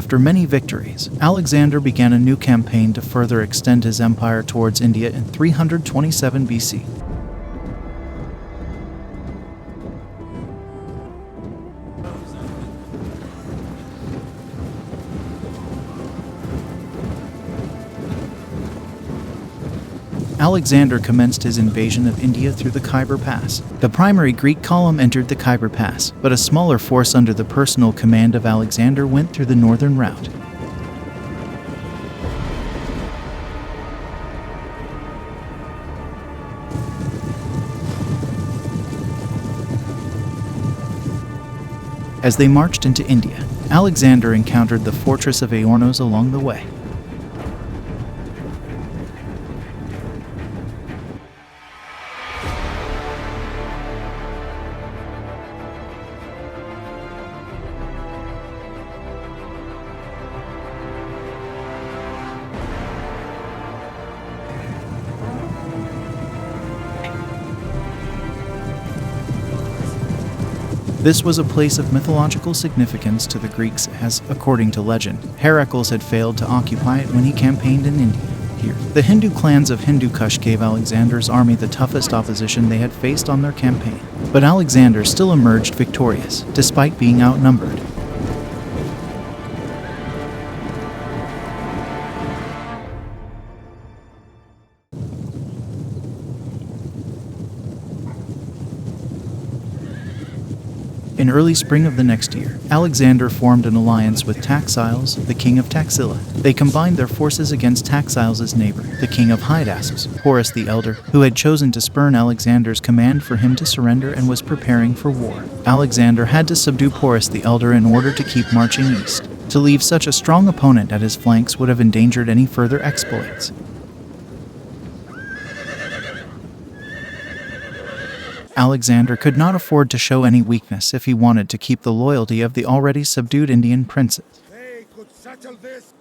After many victories, Alexander began a new campaign to further extend his empire towards India in 327 BC. Alexander commenced his invasion of India through the Khyber Pass. The primary Greek column entered the Khyber Pass, but a smaller force under the personal command of Alexander went through the northern route. As they marched into India, Alexander encountered the fortress of Aornos along the way. This was a place of mythological significance to the Greeks as, according to legend, Heracles had failed to occupy it when he campaigned in India. Here, the Hindu clans of Hindu Kush gave Alexander's army the toughest opposition they had faced on their campaign. But Alexander still emerged victorious, despite being outnumbered. In early spring of the next year, Alexander formed an alliance with Taxiles, the king of Taxila. They combined their forces against Taxiles' neighbor, the king of Hydaspes, Porus the Elder, who had chosen to spurn Alexander's command for him to surrender and was preparing for war. Alexander had to subdue Porus the Elder in order to keep marching east. To leave such a strong opponent at his flanks would have endangered any further exploits. Alexander could not afford to show any weakness if he wanted to keep the loyalty of the already subdued Indian princes. They could settle this.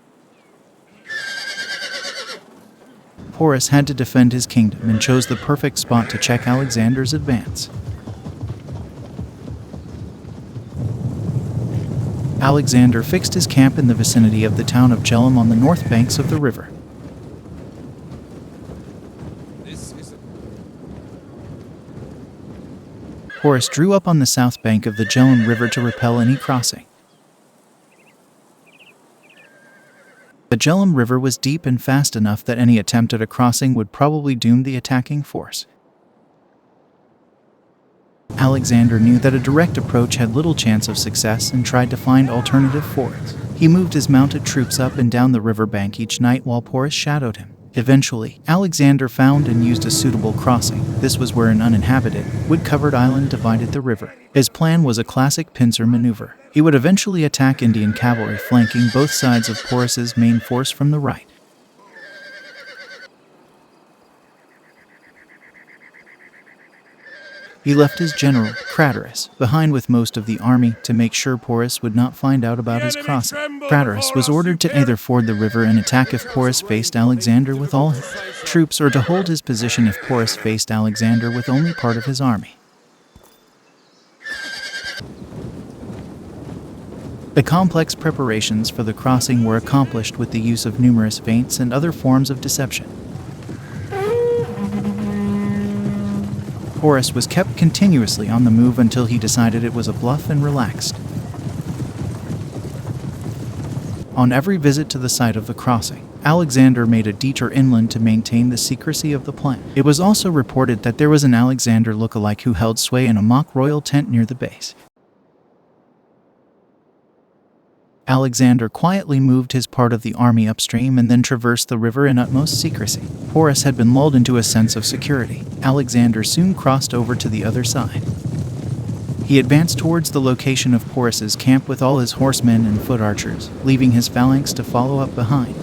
Porus had to defend his kingdom and chose the perfect spot to check Alexander's advance. Alexander fixed his camp in the vicinity of the town of Jhelum on the north banks of the river. Porus drew up on the south bank of the Jhelum River to repel any crossing. The Jhelum River was deep and fast enough that any attempt at a crossing would probably doom the attacking force. Alexander knew that a direct approach had little chance of success and tried to find alternative fords. He moved his mounted troops up and down the riverbank each night while Porus shadowed him. Eventually, Alexander found and used a suitable crossing. This was where an uninhabited, wood-covered island divided the river. His plan was a classic pincer maneuver. He would eventually attack Indian cavalry flanking both sides of Porus's main force from the right. He left his general, Craterus, behind with most of the army to make sure Porus would not find out about his crossing. Craterus was ordered to either ford the river and attack if Porus faced Alexander with all his troops, or to hold his position if Porus faced Alexander with only part of his army. The complex preparations for the crossing were accomplished with the use of numerous feints and other forms of deception. Porus was kept continuously on the move until he decided it was a bluff and relaxed. On every visit to the site of the crossing, Alexander made a detour inland to maintain the secrecy of the plan. It was also reported that there was an Alexander look-alike who held sway in a mock royal tent near the base. Alexander quietly moved his part of the army upstream and then traversed the river in utmost secrecy. Porus had been lulled into a sense of security. Alexander soon crossed over to the other side. He advanced towards the location of Porus's camp with all his horsemen and foot archers, leaving his phalanx to follow up behind.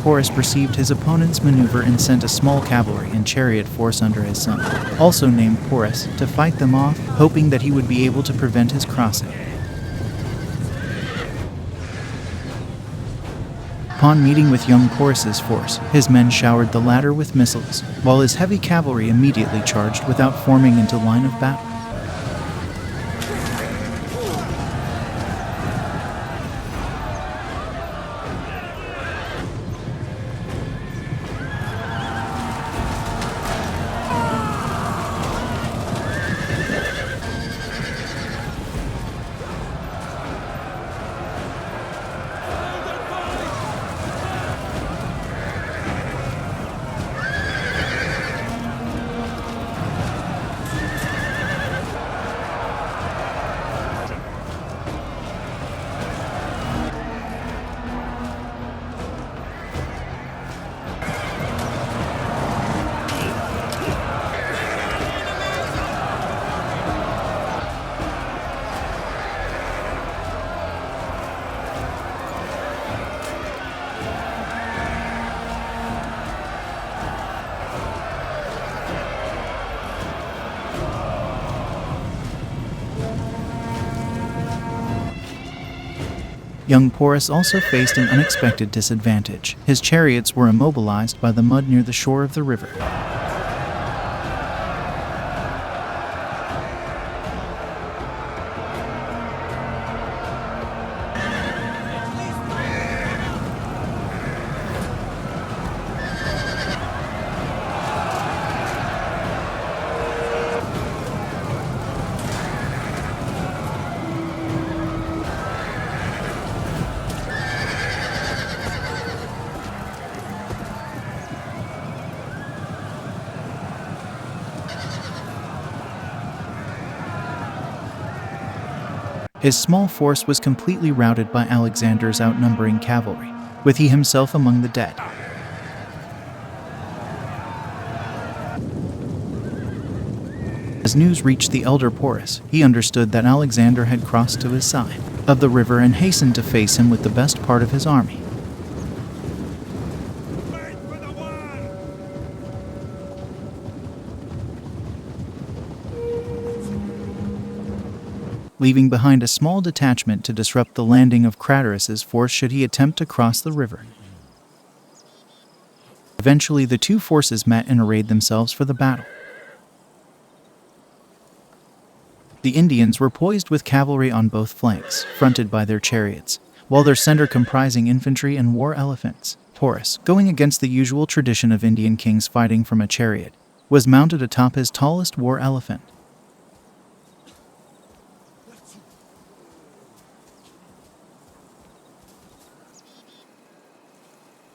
Porus perceived his opponent's maneuver and sent a small cavalry and chariot force under his son, also named Porus, to fight them off, hoping that he would be able to prevent his crossing. Upon meeting with young Porus's force, his men showered the latter with missiles, while his heavy cavalry immediately charged without forming into line of battle. Young Porus also faced an unexpected disadvantage. His chariots were immobilized by the mud near the shore of the river. His small force was completely routed by Alexander's outnumbering cavalry, with he himself among the dead. As news reached the elder Porus, he understood that Alexander had crossed to his side of the river and hastened to face him with the best part of his army. Leaving behind a small detachment to disrupt the landing of Craterus's force should he attempt to cross the river. Eventually, the two forces met and arrayed themselves for the battle. The Indians were poised with cavalry on both flanks, fronted by their chariots, while their center comprising infantry and war elephants. Porus, going against the usual tradition of Indian kings fighting from a chariot, was mounted atop his tallest war elephant.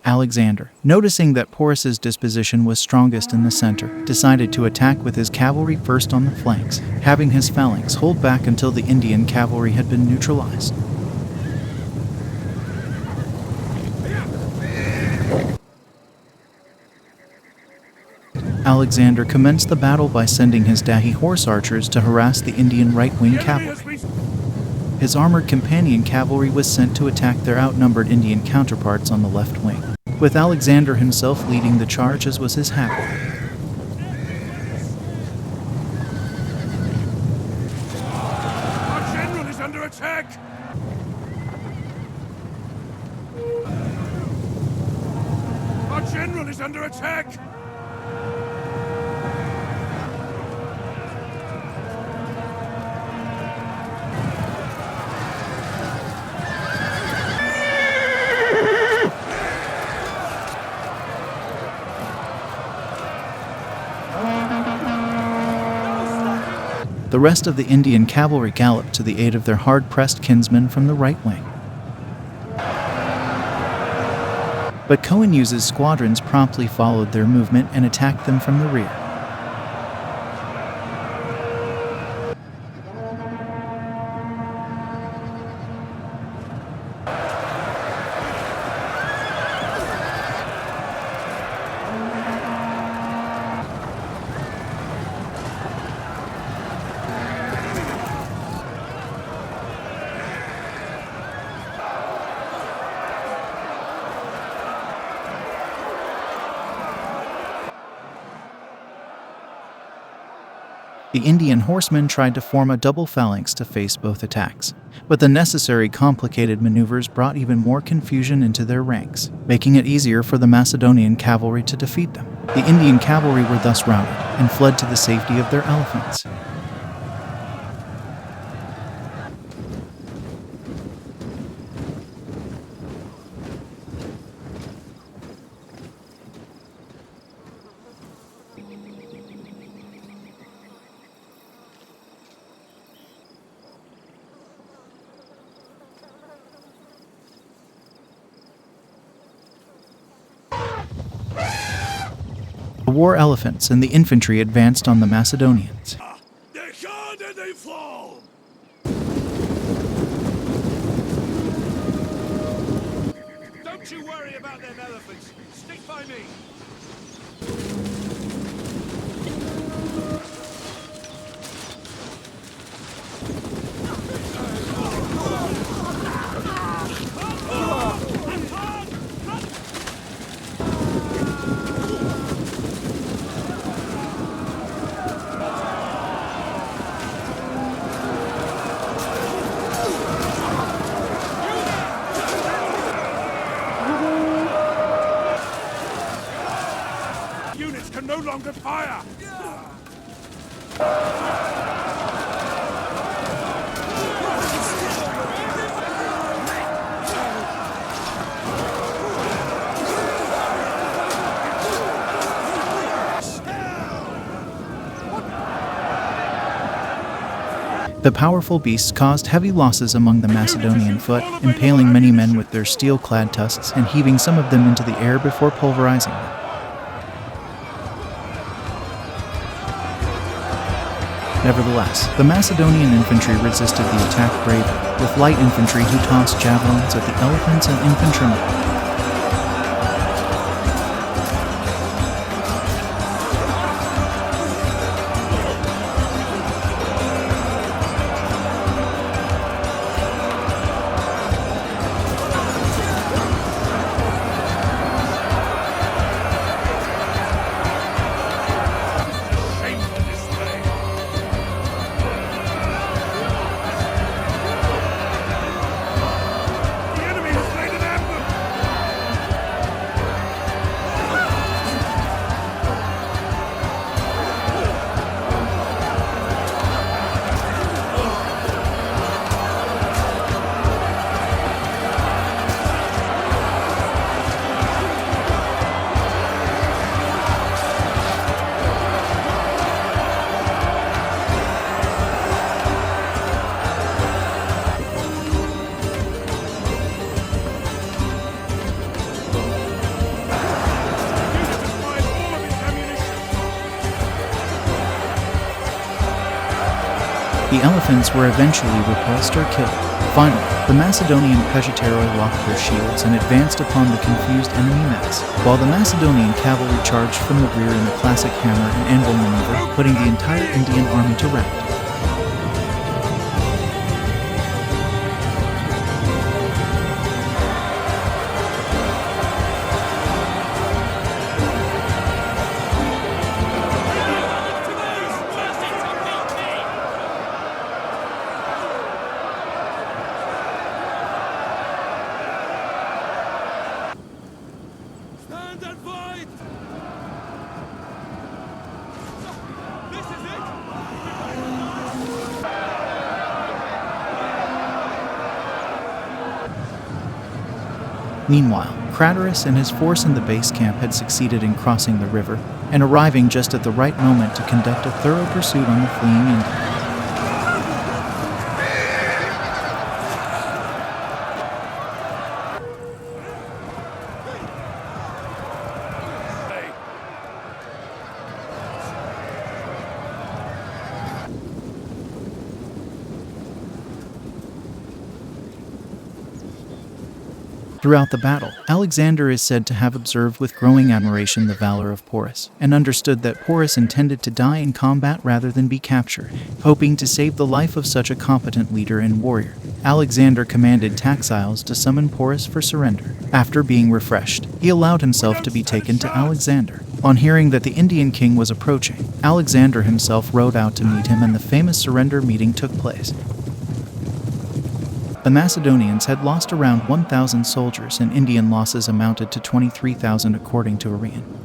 Alexander, noticing that Porus's disposition was strongest in the center, decided to attack with his cavalry first on the flanks, having his phalanx hold back until the Indian cavalry had been neutralized. Alexander commenced the battle by sending his dahi horse archers to harass the Indian right-wing cavalry. His armored companion cavalry was sent to attack their outnumbered Indian counterparts on the left wing, with Alexander himself leading the charge as was his habit. Our general is under attack! Our general is under attack! The rest of the Indian cavalry galloped to the aid of their hard-pressed kinsmen from the right wing. But Cohenus's squadrons promptly followed their movement and attacked them from the rear. The Indian horsemen tried to form a double phalanx to face both attacks, but the necessary complicated maneuvers brought even more confusion into their ranks, making it easier for the Macedonian cavalry to defeat them. The Indian cavalry were thus routed and fled to the safety of their elephants. The war elephants and the infantry advanced on the Macedonians. They can't and they fall! Don't you worry about them elephants. Stick by me. Units can no longer fire! The powerful beasts caused heavy losses among the Macedonian foot, impaling many men with their steel-clad tusks and heaving some of them into the air before pulverizing them. Nevertheless, the Macedonian infantry resisted the attack bravely, with light infantry who tossed javelins at the elephants and infantrymen. The elephants were eventually repulsed or killed. Finally, the Macedonian Pejetaeroi locked their shields and advanced upon the confused enemy mass, while the Macedonian cavalry charged from the rear in a classic hammer and anvil maneuver, putting the entire Indian army to rout. Stand and fight! This is it! Meanwhile, Craterus and his force in the base camp had succeeded in crossing the river and arriving just at the right moment to conduct a thorough pursuit on the fleeing Indians. Throughout the battle, Alexander is said to have observed with growing admiration the valor of Porus, and understood that Porus intended to die in combat rather than be captured. Hoping to save the life of such a competent leader and warrior, Alexander commanded Taxiles to summon Porus for surrender. After being refreshed, he allowed himself to be taken to Alexander. On hearing that the Indian king was approaching, Alexander himself rode out to meet him and the famous surrender meeting took place. The Macedonians had lost around 1,000 soldiers and Indian losses amounted to 23,000 according to Arrian.